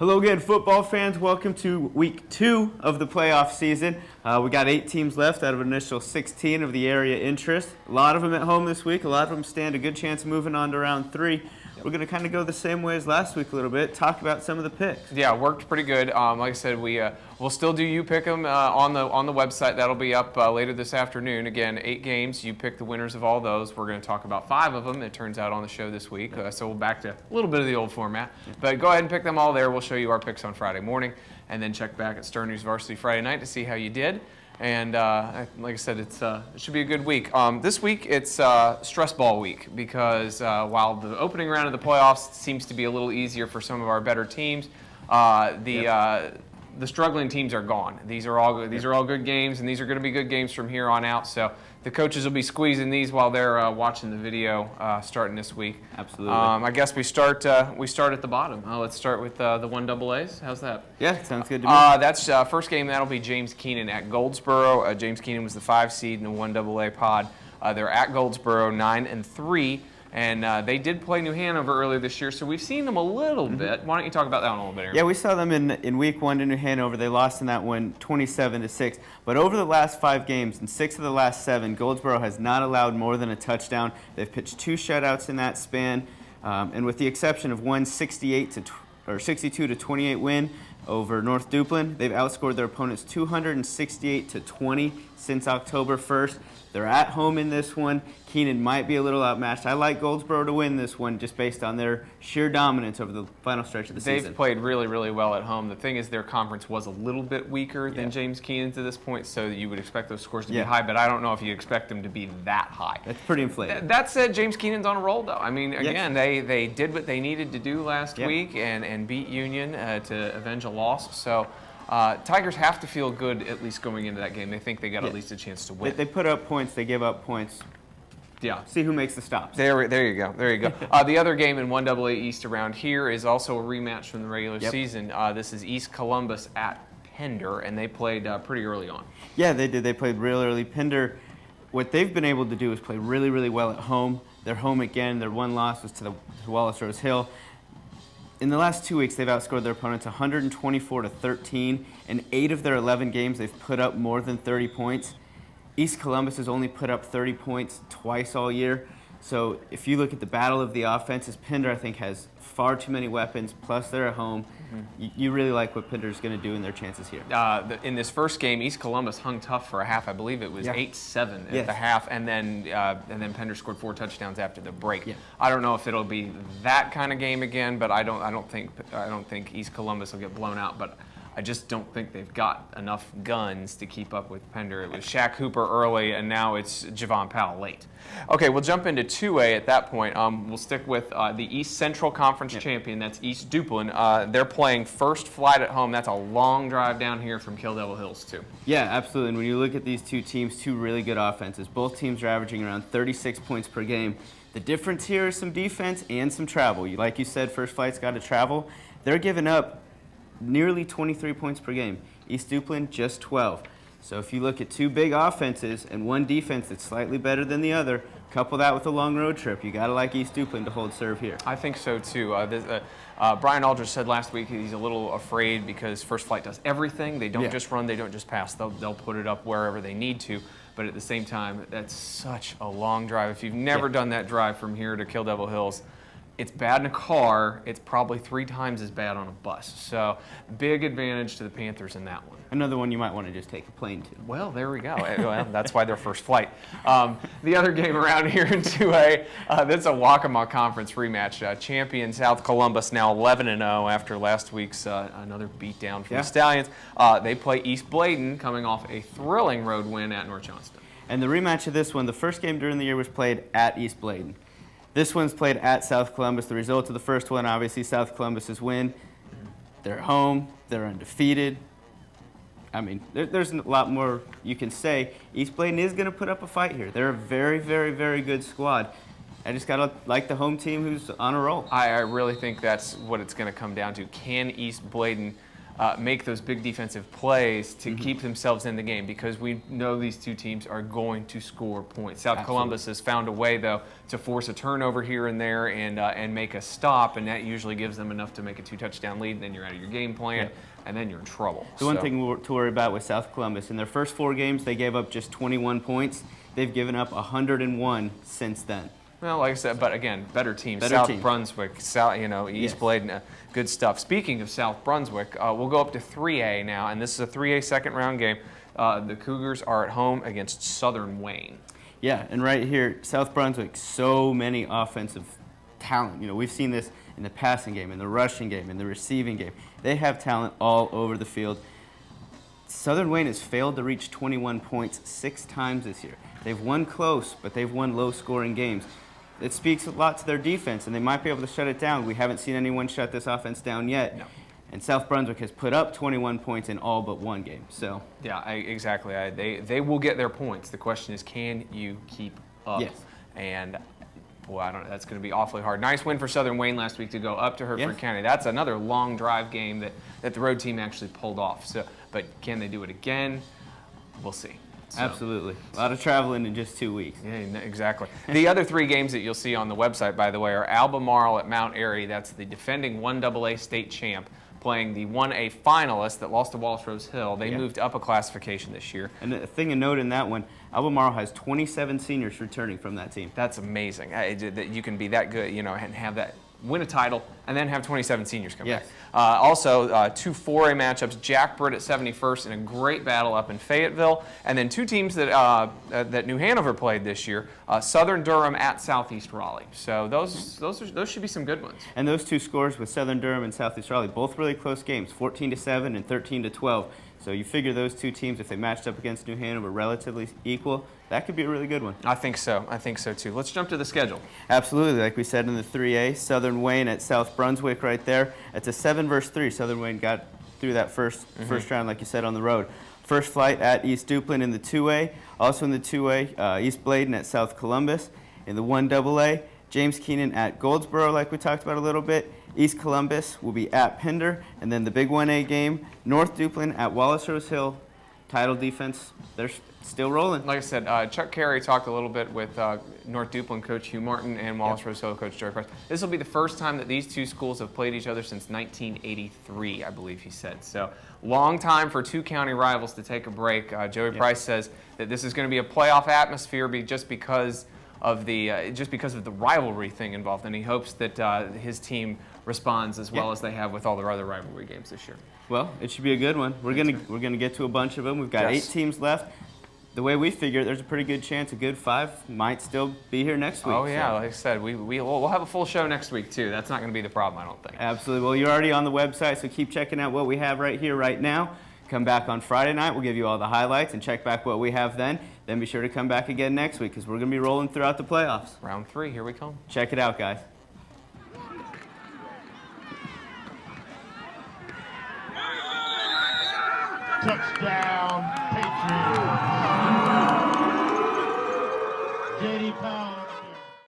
Hello again, football fans. Welcome to week 2 of the playoff season. We got 8 teams left out of an initial 16 of the area interest. A lot of them at home this week. A lot of them stand a good chance of moving on to round 3. We're going to kind of go the same way as last week a little bit, talk about some of the picks. Yeah, worked pretty good. Like I said, we'll still do You Pick 'em on the website. That'll be up later this afternoon. Again, 8 games. You pick the winners of all those. We're going to talk about 5 of them, it turns out, on the show this week. So we're back to a little bit of the old format. But go ahead and pick them all there. We'll show you our picks on Friday morning, and then check back at Stern News Varsity Friday night to see how you did. And like I said, it should be a good week. This week, it's stress ball week because while the opening round of the playoffs seems to be a little easier for some of our better teams, the struggling teams are gone. These are all good games, and these are going to be good games from here on out. So the coaches will be squeezing these while they're watching the video starting this week. Absolutely. I guess we start at the bottom. Let's start with the 1AAs. How's that? Yeah, sounds good to me. That's first game. That'll be James Keenan at Goldsboro. James Keenan was the 5 seed in the 1AA pod. They're at Goldsboro, 9-3. And they did play New Hanover earlier this year, so we've seen them a little bit. Why don't you talk about that one a little bit, Aaron? Yeah, we saw them in week 1 to New Hanover. They lost in that one 27-6. But over the last 5 games, in 6 of the last 7, Goldsboro has not allowed more than a touchdown. They've pitched 2 shutouts in that span. And with the exception of one 62-28 win over North Duplin, they've outscored their opponents 268-20 since October 1st. They're at home in this one. Keenan might be a little outmatched. I like Goldsboro to win this one just based on their sheer dominance over the final stretch of the season. They've played really, really well at home. The thing is their conference was a little bit weaker than James Keenan to this point, so you would expect those scores to be high, but I don't know if you expect them to be that high. That's pretty inflated. That said, James Keenan's on a roll, though. I mean, again, they did what they needed to do last week and beat Union to avenge a loss. So Tigers have to feel good at least going into that game. They think they got at least a chance to win. They put up points. They give up points. Yeah. See who makes the stops. There you go. The other game in 1AA East around here is also a rematch from the regular season. This is East Columbus at Pender, and they played pretty early on. Yeah, they did. They played real early. Pender, what they've been able to do is play really, really well at home. They're home again. Their one loss was to Wallace Rose Hill. In the last 2 weeks, they've outscored their opponents 124-13. In 8 of their 11 games, they've put up more than 30 points. East Columbus has only put up 30 points twice all year. So if you look at the battle of the offenses, Pender, I think, has far too many weapons, plus they're at home. You really like what Pender's going to do in their chances here. In this first game, East Columbus hung tough for a half. I believe it was 8-7 at the half, and then Pender scored 4 touchdowns after the break. I don't know if it'll be that kind of game again, but I don't think East Columbus will get blown out. But I just don't think they've got enough guns to keep up with Pender. It was Shaq Hooper early, and now it's Javon Powell late. Okay, we'll jump into 2A at that point. We'll stick with the East Central Conference champion. That's East Duplin. They're playing First Flight at home. That's a long drive down here from Kill Devil Hills, too. Yeah, absolutely. And when you look at these two teams, 2 really good offenses. Both teams are averaging around 36 points per game. The difference here is some defense and some travel. Like you said, First Flight's got to travel. They're giving up nearly 23 points per game. East Duplin, just 12. So if you look at 2 big offenses and one defense that's slightly better than the other, couple that with a long road trip, you got to like East Duplin to hold serve here. I think so, too. Brian Aldridge said last week he's a little afraid because First Flight does everything. They don't just run, they don't just pass. They'll put it up wherever they need to. But at the same time, that's such a long drive. If you've never done that drive from here to Kill Devil Hills, it's bad in a car. It's probably 3 times as bad on a bus. So big advantage to the Panthers in that one. Another one you might want to just take a plane to. Well, there we go. Well, that's why they're First Flight. The other game around here in 2A, that's a Waccamaw Conference rematch. Champion South Columbus now 11-0 after last week's another beatdown from the Stallions. They play East Bladen coming off a thrilling road win at North Johnston. And the rematch of this one, the first game during the year was played at East Bladen. This one's played at South Columbus. The result of the first one, obviously, South Columbus's win. They're home. They're undefeated. I mean, there's a lot more you can say. East Bladen is going to put up a fight here. They're a very, very, very good squad. I just got to like the home team who's on a roll. I really think that's what it's going to come down to. Can East Bladen make those big defensive plays to keep themselves in the game, because we know these two teams are going to score points. South Columbus has found a way, though, to force a turnover here and there and make a stop, and that usually gives them enough to make a 2-touchdown lead, and then you're out of your game plan, and then you're in trouble. The one thing to worry about with South Columbus, in their first 4 games, they gave up just 21 points. They've given up 101 since then. Well, like I said, but again, better teams. South Brunswick, East Bladen, good stuff. Speaking of South Brunswick, we'll go up to 3A now, and this is a 3A second-round game. The Cougars are at home against Southern Wayne. Yeah, and right here, South Brunswick, so many offensive talent. We've seen this in the passing game, in the rushing game, in the receiving game. They have talent all over the field. Southern Wayne has failed to reach 21 points 6 times this year. They've won close, but they've won low-scoring games. It speaks a lot to their defense, and they might be able to shut it down. We haven't seen anyone shut this offense down yet. No. And South Brunswick has put up 21 points in all but 1 game. So yeah, exactly. They will get their points. The question is, can you keep up? Yes. And boy, I don't know. That's going to be awfully hard. Nice win for Southern Wayne last week to go up to Hertford County. That's another long drive game that the road team actually pulled off. So, but can they do it again? We'll see. So, absolutely. A lot of traveling in just 2 weeks. Yeah, exactly. The other 3 games that you'll see on the website, by the way, are Albemarle at Mount Airy. That's the defending 1AA state champ, playing the 1A finalist that lost to Wallace Rose Hill. They moved up a classification this year. And a thing to note in that one, Albemarle has 27 seniors returning from that team. That's amazing. That you can be that good, and have that, win a title, and then have 27 seniors come back. Also, 2 4A matchups, Jack Britt at 71st in a great battle up in Fayetteville, and then 2 teams that New Hanover played this year, Southern Durham at Southeast Raleigh. So those should be some good ones. And those 2 scores with Southern Durham and Southeast Raleigh, both really close games, 14-7 and 13-12. So you figure those 2 teams, if they matched up against New Hanover, relatively equal, that could be a really good one. I think so. I think so, too. Let's jump to the schedule. Absolutely. Like we said in the 3A, Southern Wayne at South Brunswick right there. It's a 7-3. Southern Wayne got through that first round, like you said, on the road. First flight at East Duplin in the 2A. Also in the 2A, East Bladen at South Columbus. In the 1AA, James Keenan at Goldsboro, like we talked about a little bit. East Columbus will be at Pender. And then the big 1A game, North Duplin at Wallace Rose Hill. Title defense, they're still rolling. Like I said, Chuck Carey talked a little bit with North Duplin coach Hugh Martin and Wallace Rose Hill coach Joey Price. This will be the first time that these 2 schools have played each other since 1983, I believe he said. So long time for 2 county rivals to take a break. Joey Price says that this is going to be a playoff atmosphere just because of the rivalry thing involved, and he hopes that his team responds as well as they have with all their other rivalry games this year. Well, it should be a good one. We're gonna get to a bunch of them. We've got 8 teams left. The way we figure it, there's a pretty good chance a good 5 might still be here next week. Oh yeah, like I said, we'll have a full show next week too. That's not going to be the problem, I don't think. Absolutely. Well, you're already on the website, so keep checking out what we have right here, right now. Come back on Friday night. We'll give you all the highlights and check back what we have then. Then be sure to come back again next week because we're going to be rolling throughout the playoffs. Round 3, here we come. Check it out, guys. Touchdown, Patriots. J.D. Pound.